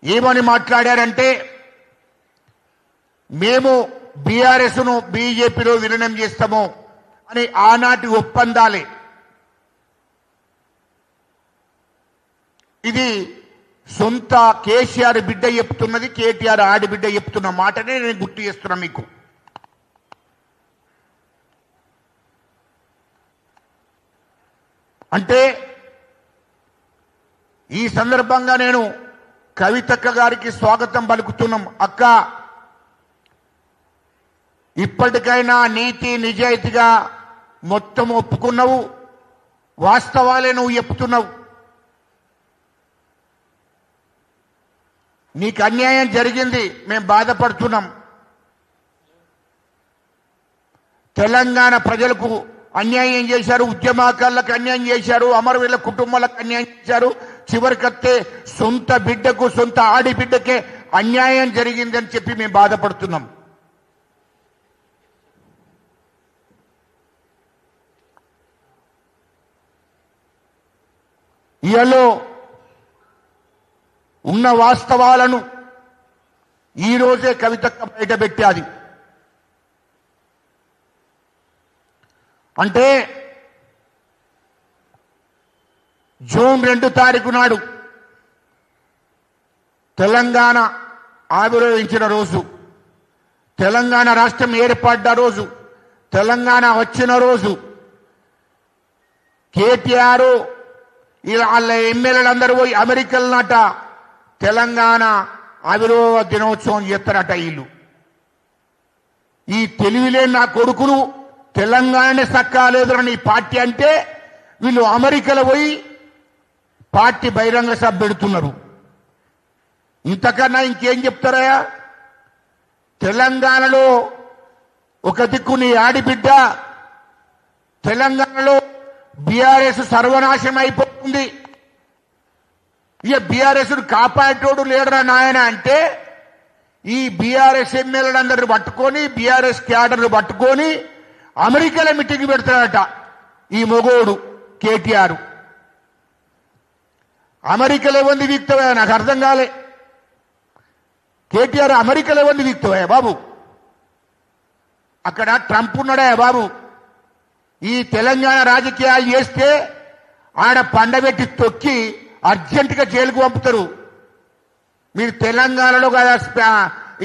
ఏమని మాట్లాడారంటే మేము బీఆర్ఎస్ను బీజేపీలో విలీనం చేస్తాము అని ఆనాటి ఒప్పందాలే. ఇది సొంత కేసీఆర్ బిడ్డ చెప్తున్నది, కేటీఆర్ ఆడిబిడ్డ చెప్తున్న మాటనే నేను గుర్తు చేస్తున్నా మీకు. అంటే ఈ సందర్భంగా నేను కవితక్క గారికి స్వాగతం పలుకుతున్నాం. అక్క, ఇప్పటికైనా నీతి నిజాయితీగా మొత్తం ఒప్పుకున్నావు, వాస్తవాలే నువ్వు చెప్తున్నావు. నీకు అన్యాయం జరిగింది, మేము బాధపడుతున్నాం. తెలంగాణ ప్రజలకు అన్యాయం చేశారు, ఉద్యమకారులకు అన్యాయం చేశారు, అమరవీరుల కుటుంబాలకు అన్యాయం చేశారు, చివరికత్తే సొంత బిడ్డకు, సొంత ఆడిబిడ్డకే అన్యాయం జరిగిందని చెప్పి మేము బాధపడుతున్నాం. ఇయలో ఉన్న వాస్తవాలను ఈరోజే కవితక్క బయటపెట్టాది. అంటే జూన్ 2 తారీఖు నాడు తెలంగాణ ఆవిర్భవించిన రోజు, తెలంగాణ రాష్ట్రం ఏర్పడ్డ రోజు, తెలంగాణ వచ్చిన రోజు కేటీఆర్ వాళ్ళ ఎమ్మెల్యేలందరూ పోయి అమెరికల నాట తెలంగాణ ఆవిర్భావ దినోత్సవం చేస్తారట. వీళ్ళు ఈ తెలివిలేని నా కొడుకులు తెలంగాణనే సక్కాలేదురని పార్టీ అంటే వీళ్ళు అమెరికాలో పోయి పార్టీ బహిరంగ సభ పెడుతున్నారు. ఇంతకన్నా ఇంకేం చెప్తారా? తెలంగాణలో ఒక దిక్కు నీ ఆడిబిడ్డ, తెలంగాణలో బీఆర్ఎస్ సర్వనాశనం అయిపోతుంది, ఇక బీఆర్ఎస్ కాపాడేటోడు లేడరా నాయన అంటే ఈ బీఆర్ఎస్ ఎమ్మెల్యేలందరూ పట్టుకొని, బీఆర్ఎస్ క్యాడర్లు పట్టుకొని అమెరికాలో మీటింగ్ పెడతాడట ఈ మొగోడు కేటీఆర్. అమెరికాలో ఏమంది వీక్తవా? నాకు అర్థం కాలే. కేటీఆర్ అమెరికాలో ఏమంది వీక్తవా బాబు? అక్కడ ట్రంప్ ఉన్నాడా బాబు? ఈ తెలంగాణ రాజకీయాలు చేస్తే ఆడ పండబెట్టి తొక్కి అర్జెంటుగా జైలుకు పంపుతారు. మీరు తెలంగాణలో కదా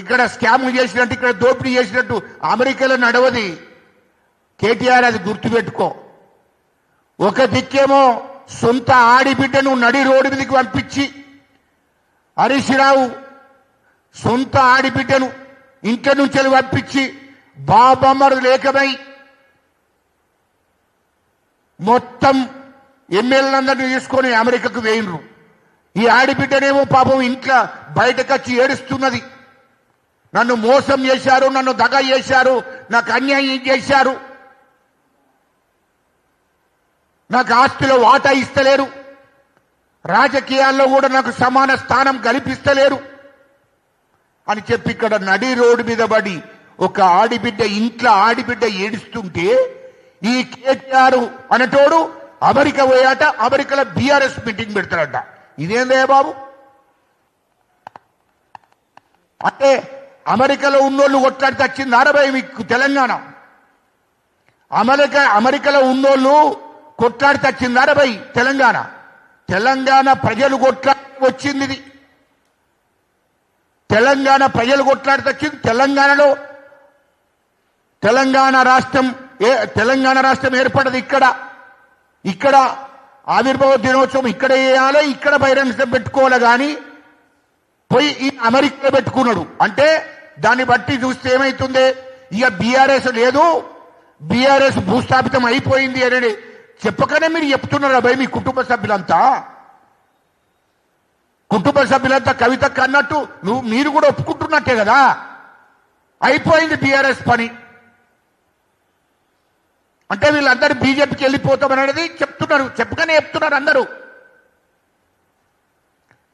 ఇక్కడ స్కామ్ చేసినట్టు, ఇక్కడ దోపిడీ చేసినట్టు అమెరికాలో నడవది. కేటీఆర్ అది గుర్తుపెట్టుకో. ఒక దిక్కేమో సొంత ఆడిబిడ్డను నడి రోడ్డు మీదకి పంపించి, హరీష్ రావు సొంత ఆడిబిడ్డను ఇంట్లో నుంచి పంపించి బాబమ్మరు లేకమై మొత్తం ఎమ్మెల్యేలందరినీ తీసుకొని అమెరికాకు వేయినరు. ఈ ఆడిబిడ్డనేమో పాపం ఇంట్లో బయటకు వచ్చి ఏడుస్తున్నది. నన్ను మోసం చేశారు, నన్ను దగా చేశారు, నాకు అన్యాయం చేశారు, నాకు ఆస్తిలో వాటా ఇస్తలేరు, రాజకీయాల్లో కూడా నాకు సమాన స్థానం కల్పిస్తలేరు అని చెప్పి ఇక్కడ నడి రోడ్డు మీద పడి ఒక ఆడిబిడ్డ, ఇంట్లో ఆడిబిడ్డ ఏడుస్తుంటే ఈ కేటీఆర్ అనేటోడు అమెరికా పోయాట, అమెరికాలో బీఆర్ఎస్ మీటింగ్ పెడతాడట. ఇదేందే బాబు? అంటే అమెరికాలో ఉన్నోళ్ళు కొట్లాడితే వచ్చింది 60 మీకు తెలంగాణ. అమెరికాలో ఉన్నోళ్ళు కొట్లాడితే వచ్చింది 60 తెలంగాణ. తెలంగాణ ప్రజలు కొట్లాడి వచ్చింది ఇది. తెలంగాణ ప్రజలు కొట్లాడితే వచ్చింది. తెలంగాణలో తెలంగాణ రాష్ట్రం ఏర్పడదు ఇక్కడ ఆవిర్భావ దినోత్సవం ఇక్కడ చేయాలి, ఇక్కడ బహిరంగ పెట్టుకోవాలి. కానీ పోయి ఈ అమెరికా పెట్టుకున్నాడు అంటే దాన్ని బట్టి చూస్తే ఏమైతుంది? ఇక బీఆర్ఎస్ లేదు, బీఆర్ఎస్ భూస్థాపితం అయిపోయింది అని చెప్పకనే మీరు చెప్తున్నారా భయ్? మీ కుటుంబ సభ్యులంతా కవితకు అన్నట్టు మీరు కూడా ఒప్పుకుంటున్నట్టే కదా, అయిపోయింది బీఆర్ఎస్ పని అంటే వీళ్ళందరూ బీజేపీకి వెళ్ళిపోతామనేది చెప్తున్నారు. చెప్పకనే చెప్తున్నారు అందరూ.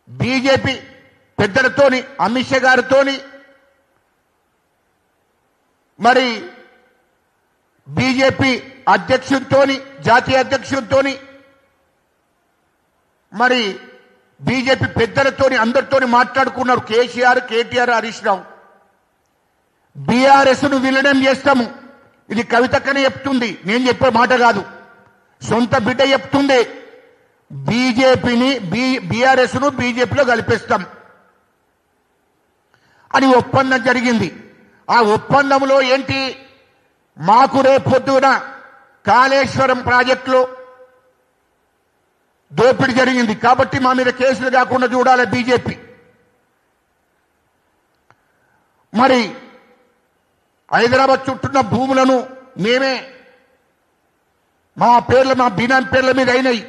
బీజేపీ పెద్దలతోని, అమిత్ షా గారితోని, మరి బీజేపీ అధ్యక్షుడితోని, జాతీయ అధ్యక్షుడితోని, మరి బీజేపీ పెద్దలతోని అందరితోని మాట్లాడుకున్నారు. కేసీఆర్, కేటీఆర్, హరీష్ రావు. బీఆర్ఎస్ ను విలీనం చేస్తాము. ఇది కవితక్కనే చెప్తుంది, నేను చెప్పే మాట కాదు, సొంత బిడ్డ చెప్తుంది. బీజేపీని బీఆర్ఎస్ ను బీజేపీలో కలిపేస్తాం అని ఒప్పందం జరిగింది. ఆ ఒప్పందంలో ఏంటి, మాకు రేపొద్దున కాళేశ్వరం ప్రాజెక్టులో దోపిడీ జరిగింది కాబట్టి మా మీద కేసులు కాకుండా చూడాలి బీజేపీ. మరి హైదరాబాద్ చుట్టూన్న భూములను మేమే మా బినామీ పేర్ల మీద అయినాయి.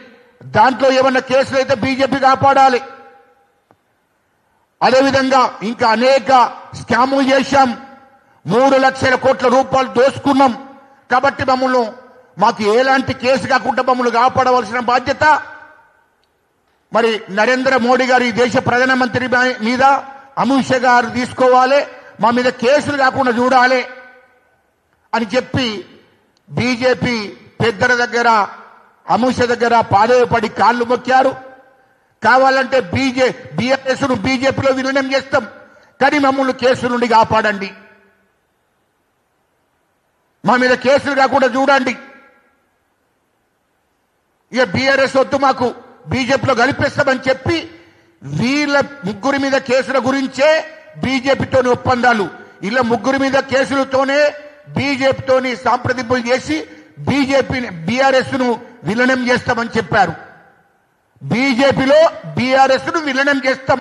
దాంట్లో ఏమన్నా కేసులు అయితే బీజేపీ కాపాడాలి. అదేవిధంగా ఇంకా అనేక స్కాములు చేశాం. 3 లక్షల కోట్ల రూపాయలు దోసుకున్నాం. కాబట్టి మాకు ఎలాంటి కేసు కాకుండా మమ్మల్ని కాపాడవలసిన బాధ్యత మరి నరేంద్ర మోడీ గారు, ఈ దేశ ప్రధానమంత్రి మీద అమిత్ షా గారు తీసుకోవాలి. మా మీద కేసులు కాకుండా చూడాలి అని చెప్పి బీజేపీ పెద్దల దగ్గర, అమిత్ షా దగ్గర పాదపడి కాళ్ళు మొక్కారు. కావాలంటే బీఆర్ఎస్ ను బీజేపీలో విలీనం చేస్తాం, కానీ మమ్మల్ని కేసుల నుండి కాపాడండి, మా మీద కేసులు కాకుండా చూడండి. ఇక బీఆర్ఎస్ వద్దు, మాకు బీజేపీలో కలిపేస్తామని చెప్పి వీళ్ళ ముగ్గురి మీద కేసుల గురించే బీజేపీతోని ఒప్పందాలు. ఇలా ముగ్గురి మీద కేసులతోనే బీజేపీతోని సంప్రదింపులు చేసి బీఆర్ఎస్ ను విలీనం చేస్తామని చెప్పారు. బీజేపీలో బీఆర్ఎస్ ను విలీనం చేస్తాం.